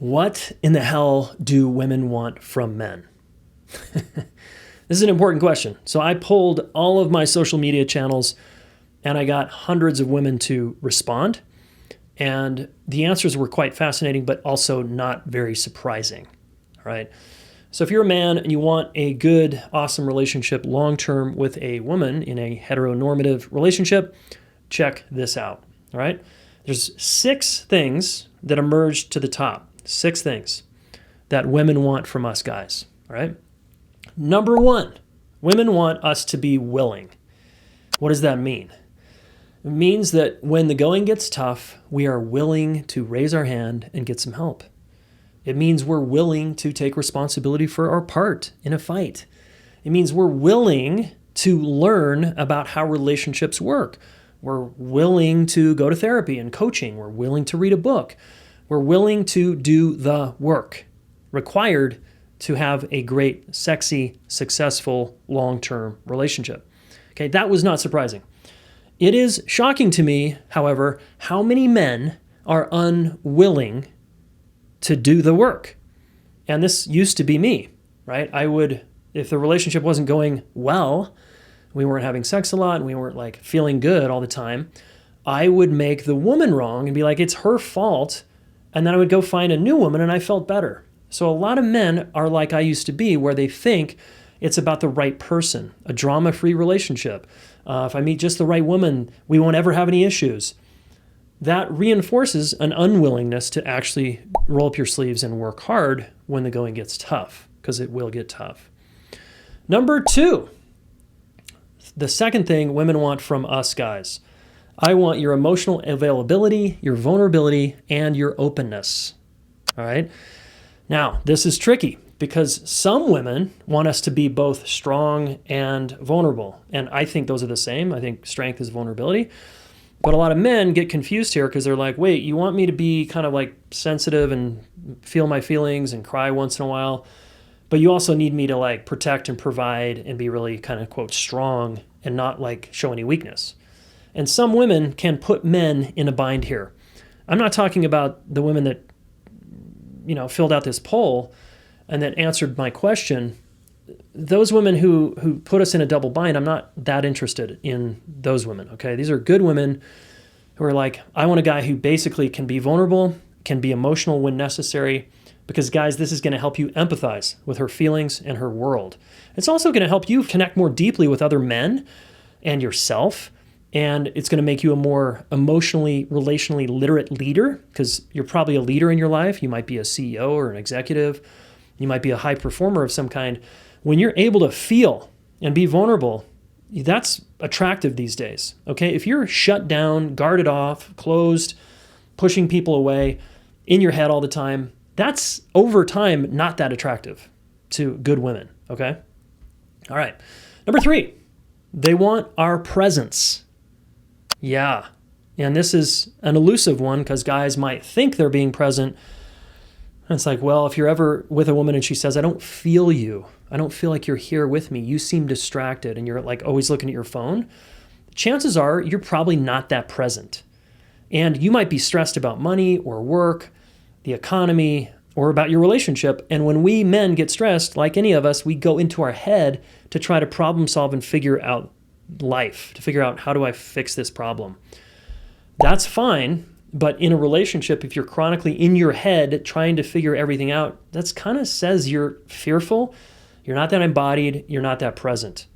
What in the hell do women want from men? This is an important question. So I polled all of my social media channels and I got hundreds of women to respond. And the answers were quite fascinating, but also not very surprising. All right. So if you're a man and you want a good, awesome relationship long-term with a woman in a heteronormative relationship, check this out. All right. There's 6 things that emerged to the top. 6 things that women want from us guys. All right. Number 1, women want us to be willing. What does that mean? It means that when the going gets tough, we are willing to raise our hand and get some help. It means we're willing to take responsibility for our part in a fight. It means we're willing to learn about how relationships work. We're willing to go to therapy and coaching. We're willing to read a book. We're willing to do the work required to have a great, sexy, successful, long-term relationship. Okay, that was not surprising. It is shocking to me, however, how many men are unwilling to do the work. And this used to be me, right? I would, if the relationship wasn't going well, we weren't having sex a lot and we weren't like feeling good all the time, I would make the woman wrong and be like, it's her fault. And then I would go find a new woman and I felt better. So a lot of men are like I used to be, where they think it's about the right person, a drama-free relationship. If I meet just the right woman, we won't ever have any issues. That reinforces an unwillingness to actually roll up your sleeves and work hard when the going gets tough, because it will get tough. Number 2, the second thing women want from us guys. I want your emotional availability, your vulnerability, and your openness. All right? Now, this is tricky because some women want us to be both strong and vulnerable. And I think those are the same. I think strength is vulnerability. But a lot of men get confused here because they're like, wait, you want me to be kind of like sensitive and feel my feelings and cry once in a while, but you also need me to like protect and provide and be really kind of, quote, strong and not like show any weakness. And some women can put men in a bind here. I'm not talking about the women that, filled out this poll and that answered my question. Those women who put us in a double bind, I'm not that interested in those women, okay? These are good women who are like, I want a guy who basically can be vulnerable, can be emotional when necessary, because guys, this is going to help you empathize with her feelings and her world. It's also going to help you connect more deeply with other men and yourself, and it's going to make you a more emotionally, relationally literate leader, because you're probably a leader in your life. You might be a CEO or an executive. You might be a high performer of some kind. When you're able to feel and be vulnerable, that's attractive these days, okay? If you're shut down, guarded off, closed, pushing people away, in your head all the time, that's over time not that attractive to good women, okay? All right. Number 3, they want our presence. Yeah, and this is an elusive one because guys might think they're being present. And it's like, well, if you're ever with a woman and she says, I don't feel you, I don't feel like you're here with me, you seem distracted and you're like always looking at your phone, chances are you're probably not that present. And you might be stressed about money or work, the economy, or about your relationship. And when we men get stressed, like any of us, we go into our head to try to problem solve and figure out life, to figure out how do I fix this problem. That's fine. But in a relationship, if you're chronically in your head trying to figure everything out, that's kind of says you're fearful, you're not that embodied, you're not that present.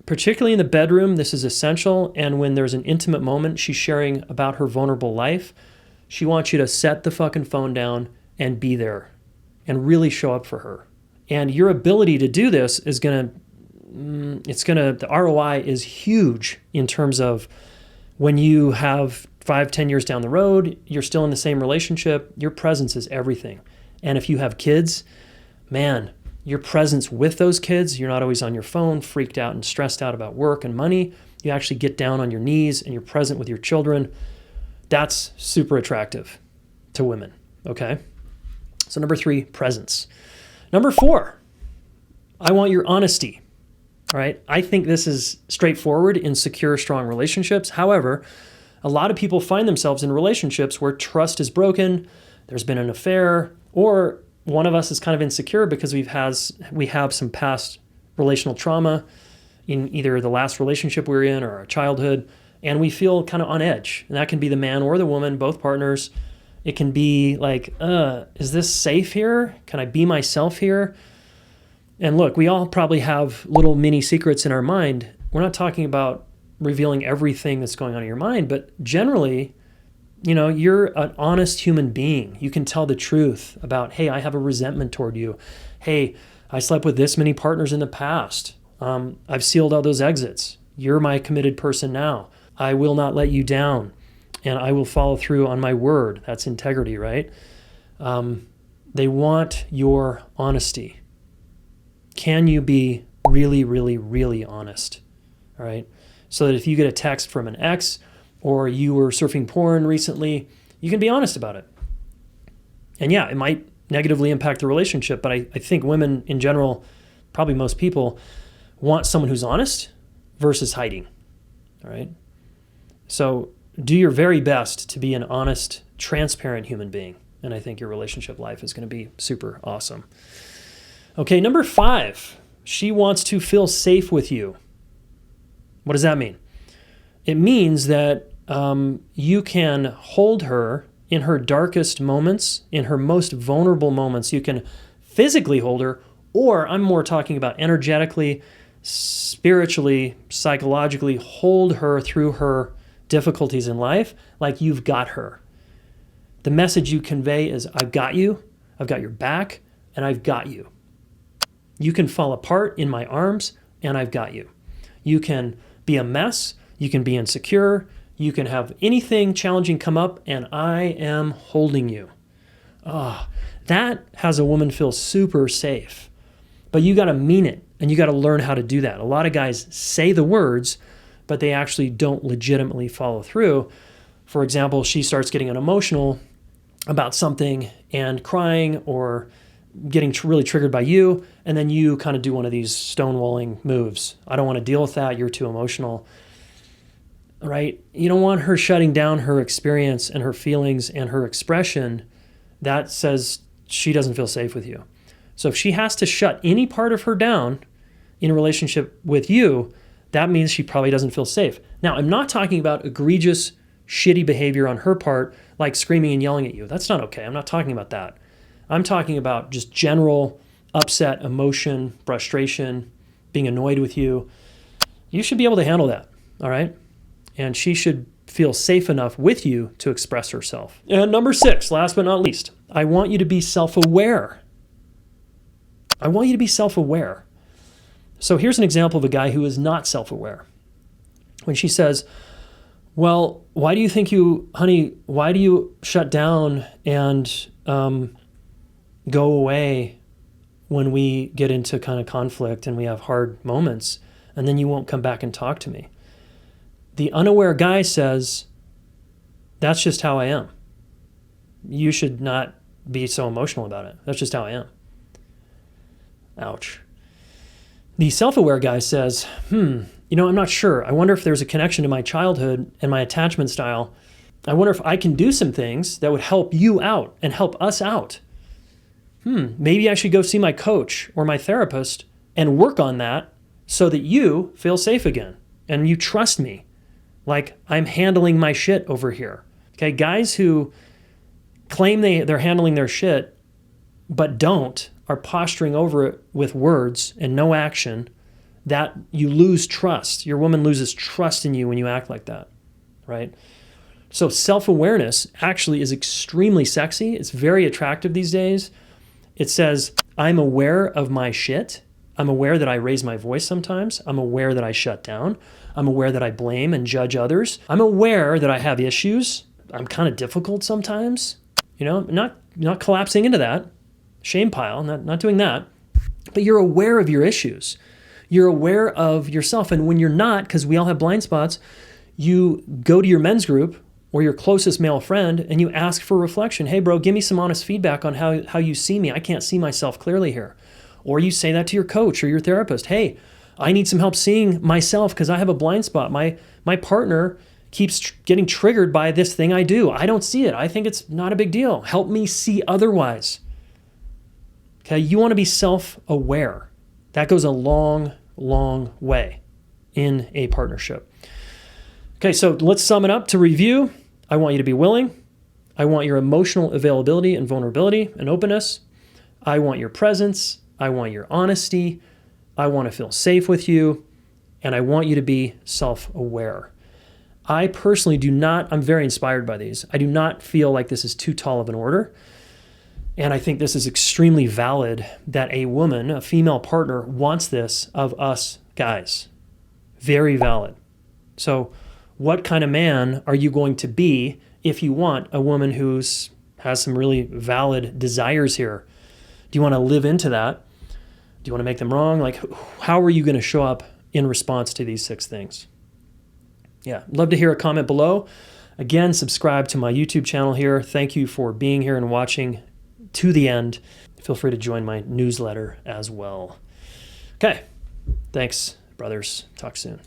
Particularly in the bedroom, this is essential. And when there's an intimate moment, she's sharing about her vulnerable life, she wants you to set the fucking phone down and be there and really show up for her. And your ability to do this is the ROI is huge in terms of when you have 5-10 years down the road, you're still in the same relationship, your presence is everything. And if you have kids, man, your presence with those kids, you're not always on your phone, freaked out and stressed out about work and money. You actually get down on your knees and you're present with your children. That's super attractive to women, okay? So number 3, presence. Number 4, I want your honesty, all right? I think this is straightforward in secure, strong relationships. However, a lot of people find themselves in relationships where trust is broken, there's been an affair, or one of us is kind of insecure because we have some past relational trauma in either the last relationship we're in or our childhood, and we feel kind of on edge. And that can be the man or the woman, both partners. It can be like, is this safe here? Can I be myself here? And look, we all probably have little mini secrets in our mind. We're not talking about revealing everything that's going on in your mind, but generally, you're an honest human being. You can tell the truth about, hey, I have a resentment toward you. Hey, I slept with this many partners in the past. I've sealed all those exits. You're my committed person now. I will not let you down, and I will follow through on my word. That's integrity, right? They want your honesty. Can you be really, really, really honest? All right. So that if you get a text from an ex, or you were surfing porn recently, you can be honest about it. And yeah, it might negatively impact the relationship, but I think women in general, probably most people, want someone who's honest versus hiding. All right. So do your very best to be an honest, transparent human being. And I think your relationship life is going to be super awesome. Okay, number 5, she wants to feel safe with you. What does that mean? It means that you can hold her in her darkest moments, in her most vulnerable moments. You can physically hold her, or I'm more talking about energetically, spiritually, psychologically, hold her through her difficulties in life like you've got her. The message you convey is, I've got you, I've got your back, and I've got you. You can fall apart in my arms, and I've got you. You can be a mess, you can be insecure, you can have anything challenging come up, and I am holding you. That has a woman feel super safe. But you got to mean it, and you got to learn how to do that. A lot of guys say the words, but they actually don't legitimately follow through. For example, she starts getting emotional about something and crying or getting really triggered by you, and then you kind of do one of these stonewalling moves. I don't want to deal with that. You're too emotional, right? You don't want her shutting down her experience and her feelings and her expression. That says she doesn't feel safe with you. So if she has to shut any part of her down in a relationship with you, that means she probably doesn't feel safe. Now, I'm not talking about egregious, shitty behavior on her part, like screaming and yelling at you. That's not okay. I'm not talking about that. I'm talking about just general upset, emotion, frustration, being annoyed with you. You should be able to handle that, all right? And she should feel safe enough with you to express herself. And number 6, last but not least, I want you to be self-aware. I want you to be self-aware. So here's an example of a guy who is not self-aware. When she says, well, why do you shut down and go away when we get into kind of conflict and we have hard moments, and then you won't come back and talk to me? The unaware guy says, that's just how I am. You should not be so emotional about it. That's just how I am. Ouch. The self-aware guy says, I'm not sure. I wonder if there's a connection to my childhood and my attachment style. I wonder if I can do some things that would help you out and help us out. Maybe I should go see my coach or my therapist and work on that so that you feel safe again and you trust me like I'm handling my shit over here. Okay, guys who claim they're handling their shit but don't, are posturing over it with words and no action, that you lose trust. Your woman loses trust in you when you act like that, right? So self-awareness actually is extremely sexy. It's very attractive these days. It says, I'm aware of my shit. I'm aware that I raise my voice sometimes. I'm aware that I shut down. I'm aware that I blame and judge others. I'm aware that I have issues. I'm kind of difficult sometimes. Not collapsing into that shame pile, not doing that. But you're aware of your issues. You're aware of yourself. And when you're not, because we all have blind spots, you go to your men's group or your closest male friend and you ask for reflection. Hey, bro, give me some honest feedback on how you see me. I can't see myself clearly here. Or you say that to your coach or your therapist. Hey, I need some help seeing myself because I have a blind spot. My partner keeps getting triggered by this thing I do. I don't see it. I think it's not a big deal. Help me see otherwise. Okay, you want to be self-aware. That goes a long, long way in a partnership. Okay, so let's sum it up to review. I want you to be willing. I want your emotional availability and vulnerability and openness. I want your presence. I want your honesty. I want to feel safe with you. And I want you to be self-aware. I personally do not, I'm very inspired by these. I do not feel like this is too tall of an order. And I think this is extremely valid that a woman, a female partner, wants this of us guys. Very valid. So what kind of man are you going to be if you want a woman who's has some really valid desires here? Do you want to live into that? Do you want to make them wrong? Like, how are you going to show up in response to these 6 things? Yeah, love to hear a comment below. Again, subscribe to my YouTube channel here. Thank you for being here and watching to the end. Feel free to join my newsletter as well. Okay, thanks, brothers. Talk soon.